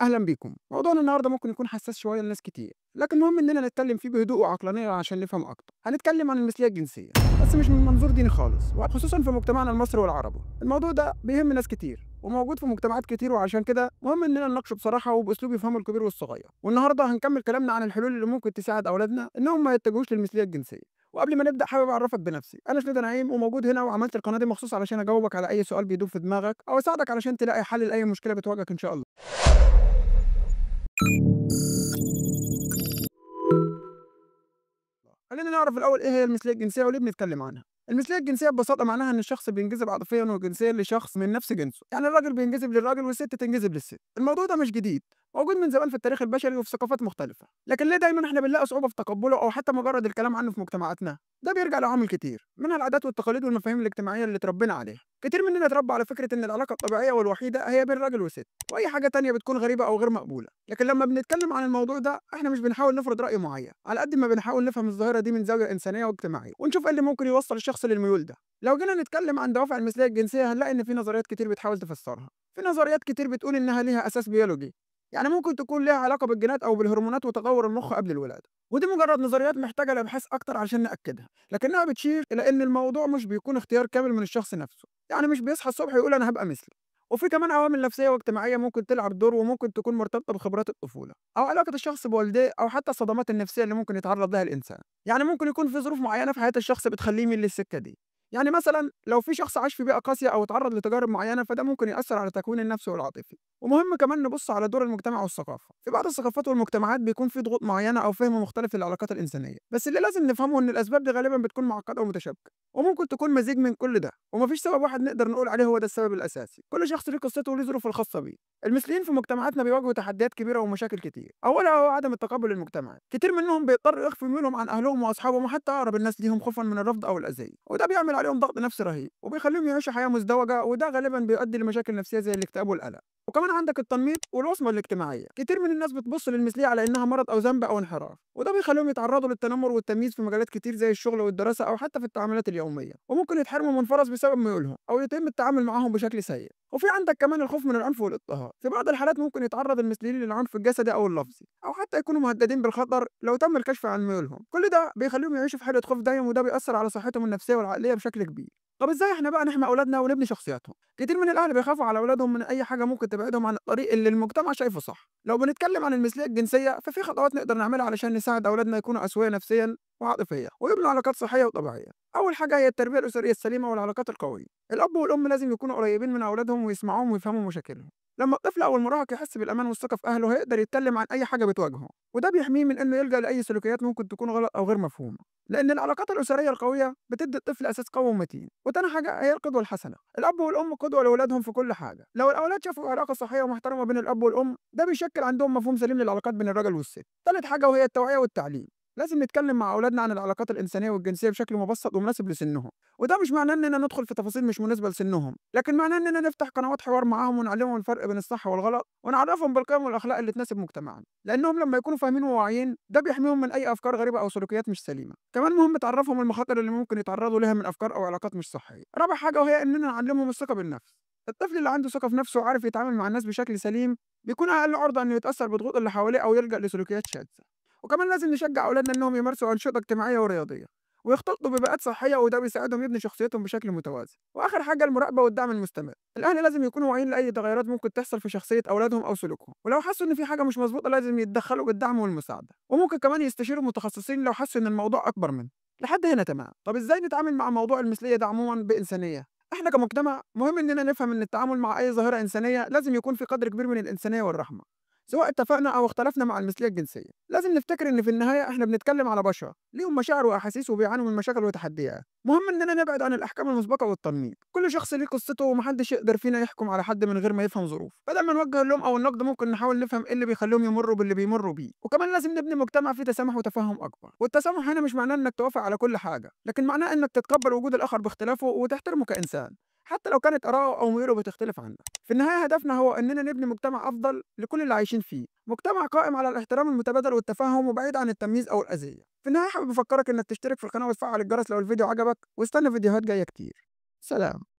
أهلا بيكم. موضوعنا النهارده ممكن يكون حساس شوية لناس كتير، لكن مهم إننا نتكلم فيه بهدوء وعقلانية عشان نفهم أكتر. هنتكلم عن المثلية الجنسية، بس مش من منظور ديني خالص، وخصوصا في مجتمعنا المصري والعربي. الموضوع ده بيهم ناس كتير وموجود في مجتمعات كتير، وعشان كده مهم إننا نناقشه بصراحة وبأسلوب يفهمه الكبير والصغير. والنهارده هنكمل كلامنا عن الحلول اللي ممكن تساعد أولادنا إنهم ما يتجهوش للمثلية الجنسية. وقبل ما نبدأ حابب أعرفك بنفسي، أنا شنودة نعيم وموجود هنا، وعملت القناة دي مخصوص علشان أجاوبك على أي سؤال بيدور في دماغك أو أساعدك علشان تلاقي حل لأي مشكلة بتواجهك إن شاء الله. خلينا نعرف الأول إيه هي المثلية الجنسية وليه بنتكلم عنها. المثلية الجنسية ببساطة معناها إن الشخص بينجذب عاطفيًا وجنسيًا لشخص من نفس جنسه، يعني الراجل بينجذب للراجل والست تنجذب للست. الموضوع ده مش جديد، موجود من زمان في التاريخ البشري وفي ثقافات مختلفة، لكن ليه دايمًا إحنا بنلاقي صعوبة في تقبله أو حتى مجرد الكلام عنه في مجتمعاتنا؟ ده بيرجع لعوامل كتير، منها العادات والتقاليد والمفاهيم الاجتماعية اللي اتربينا عليها. كتير مننا اتربى على فكرة إن العلاقة الطبيعية والوحيدة هي بين راجل وست، وأي حاجة تانية بتكون غريبة أو غير مقبولة. لكن لما بنتكلم عن الموضوع ده إحنا مش بنحاول نفرض رأي معين، على قد ما بنحاول نفهم الظاهرة دي من زاوية إنسانية واجتماعية، ونشوف إيه اللي ممكن يوصل الشخص للميول ده. لو جينا نتكلم عن دوافع المثلية الجنسية هنلاقي إن في نظريات كتير بتحاول تفسرها. في نظريات كتير بتقول إنها ليها أساس بيولوجي، يعني ممكن تكون ليها علاقة بالجينات أو بالهرمونات وتطور المخ قبل الولادة، ودي مجرد نظريات محتاجة لأبحاث أكتر عشان نأكدها، لكنها بتشير إلى إن الموضوع مش بيكون اختيار كامل من الشخص نفسه، يعني مش بيصحى الصبح يقول أنا هبقى مثلي. وفي كمان عوامل نفسية واجتماعية ممكن تلعب دور، وممكن تكون مرتبطة بخبرات الطفولة أو علاقة الشخص بوالديه أو حتى الصدمات النفسية اللي ممكن يتعرض لها الإنسان. يعني ممكن يكون في ظروف معينة في حياة الشخص بتخليه يميل للسكة دي. يعني مثلا لو في شخص عاش في بيئة قاسية أو اتعرض لتجارب معينة فده ممكن يأثر على تكوين النفسي والعاطفي. ومهم كمان نبص على دور المجتمع والثقافة. في بعض الثقافات والمجتمعات بيكون في ضغوط معينة أو فهم مختلف للعلاقات الإنسانية، بس اللي لازم نفهمه إن الأسباب دي غالبا بتكون معقدة ومتشابكة، وممكن تكون مزيج من كل ده، ومفيش سبب واحد نقدر نقول عليه هو ده السبب الأساسي. كل شخص ليه قصته وليه ظروفه الخاصة بيه. المثليين في مجتمعاتنا بيواجهوا تحديات كبيرة ومشاكل كتير. أولها هو عدم التقبل المجتمعي، كتير منهم بيضطروا يخفوا ميولهم عن أهلهم وأصحابهم وحتى أقرب الناس ليهم خوفا من الرفض أو الأذية، وده بيعمل عليهم ضغط نفسي رهيب وبيخليهم يعيشوا حياة مزدوجة، وده غالبا بيؤدي لمشاكل نفسية زي الاكتئاب والقلق. وكمان عندك التنميط والوصمة الاجتماعية، كتير من الناس بتبص للمثلية على إنها مرض أو ذنب أو انحراف، وده بيخليهم يتعرضوا للتنمر والتمييز في مجالات كتير زي الشغل والدراسة أو حتى في التعاملات اليومية، وممكن يتحرموا من فرص بسبب ميولهم أو يتم التعامل معاهم بشكل سيء. وفي عندك كمان الخوف من العنف والاضطهاد، في بعض الحالات ممكن يتعرض المثليين للعنف الجسدي أو اللفظي أو حتى يكونوا مهددين بالخطر لو تم الكشف عن ميولهم. كل ده بيخليهم يعيشوا في حالة خوف دايم، وده بيأثر على صحتهم النفسية والعقلية بشكل كبير. طب ازاي احنا بقى نحمي اولادنا ونبني شخصياتهم؟ كتير من الاهل بيخافوا على اولادهم من اي حاجه ممكن تبعدهم عن الطريق اللي المجتمع شايفه صح. لو بنتكلم عن المثليه الجنسيه ففي خطوات نقدر نعملها علشان نساعد اولادنا يكونوا اسويه نفسيا وعاطفيا ويبنوا علاقات صحيه وطبيعيه. اول حاجه هي التربيه الاسريه السليمه والعلاقات القويه. الاب والام لازم يكونوا قريبين من اولادهم ويسمعوهم ويفهموا مشاكلهم. لما الطفل او المراهق يحس بالامان والثقه في اهله هيقدر يتكلم عن اي حاجه بتواجهه، وده بيحميه من انه يلجا لاي سلوكيات ممكن تكون غلط او غير مفهومه، لأن العلاقات الأسرية القوية بتدي الطفل أساس قوي ومتين. وتاني حاجة هي القدوة الحسنة، الأب والأم قدوة لأولادهم في كل حاجة. لو الأولاد شافوا علاقة صحية ومحترمة بين الأب والأم ده بيشكل عندهم مفهوم سليم للعلاقات بين الراجل والست. تالت حاجة وهي التوعية والتعليم، لازم نتكلم مع أولادنا عن العلاقات الإنسانية والجنسية بشكل مبسط ومناسب لسنهم، وده مش معناه إننا ندخل في تفاصيل مش مناسبة لسنهم، لكن معناه إننا نفتح قنوات حوار معاهم ونعلمهم الفرق بين الصح والغلط ونعرفهم بالقيم والأخلاق اللي تناسب مجتمعنا، لأنهم لما يكونوا فاهمين وواعيين ده بيحميهم من أي أفكار غريبة أو سلوكيات مش سليمة. كمان مهم تعرفهم المخاطر اللي ممكن يتعرضوا لها من أفكار أو علاقات مش صحية. رابع حاجة وهي إننا نعلمهم الثقة بالنفس. الطفل اللي عنده ثقة في نفسه وعارف يتعامل مع الناس بشكل سليم بيكون أقل عرضة إنه يتأثر بضغوط اللي حواليه أو يلجأ لسلوكيات شاذة. وكمان لازم نشجع أولادنا إنهم يمارسوا أنشطة اجتماعية ورياضية ويختلطوا ببيئات صحية، وده بيساعدهم يبني شخصيتهم بشكل متوازن. وآخر حاجة المراقبة والدعم المستمر، الأهل لازم يكونوا واعيين لأي تغيرات ممكن تحصل في شخصية أولادهم أو سلوكهم، ولو حسوا إن في حاجة مش مظبوطة لازم يتدخلوا بالدعم والمساعدة، وممكن كمان يستشيروا متخصصين لو حسوا إن الموضوع أكبر منهم. لحد هنا تمام. طب إزاي نتعامل مع موضوع المثلية ده عموما بإنسانية؟ إحنا كمجتمع مهم إننا نفهم إن التعامل مع أي ظاهرة إنسانية لازم يكون في قدر كبير من الإنسانية والرحمة، سواء اتفقنا أو اختلفنا مع المثلية الجنسية. لازم نفتكر إن في النهاية إحنا بنتكلم على بشر ليهم مشاعر وأحاسيس وبيعانوا من مشاكل وتحديات. مهم إننا نبعد عن الأحكام المسبقة والتنميط، كل شخص ليه قصته ومحدش يقدر فينا يحكم على حد من غير ما يفهم ظروفه. بدل ما نوجه اللوم أو النقد ممكن نحاول نفهم إيه اللي بيخليهم يمروا باللي بيمروا بيه. وكمان لازم نبني مجتمع فيه تسامح وتفاهم أكبر، والتسامح هنا مش معناه إنك توافق على كل حاجة، لكن معناه إنك تتقبل وجود الآخر باختلافه وتحترمه كإنسان حتى لو كانت آراءه أو ميوله بتختلف عنك. في النهاية هدفنا هو إننا نبني مجتمع أفضل لكل اللي عايشين فيه، مجتمع قائم على الاحترام المتبادل والتفاهم وبعيد عن التمييز أو الأذية. في النهاية حابب أفكرك إنك تشترك في القناة وتفعل الجرس لو الفيديو عجبك، واستنى فيديوهات جاية كتير. سلام.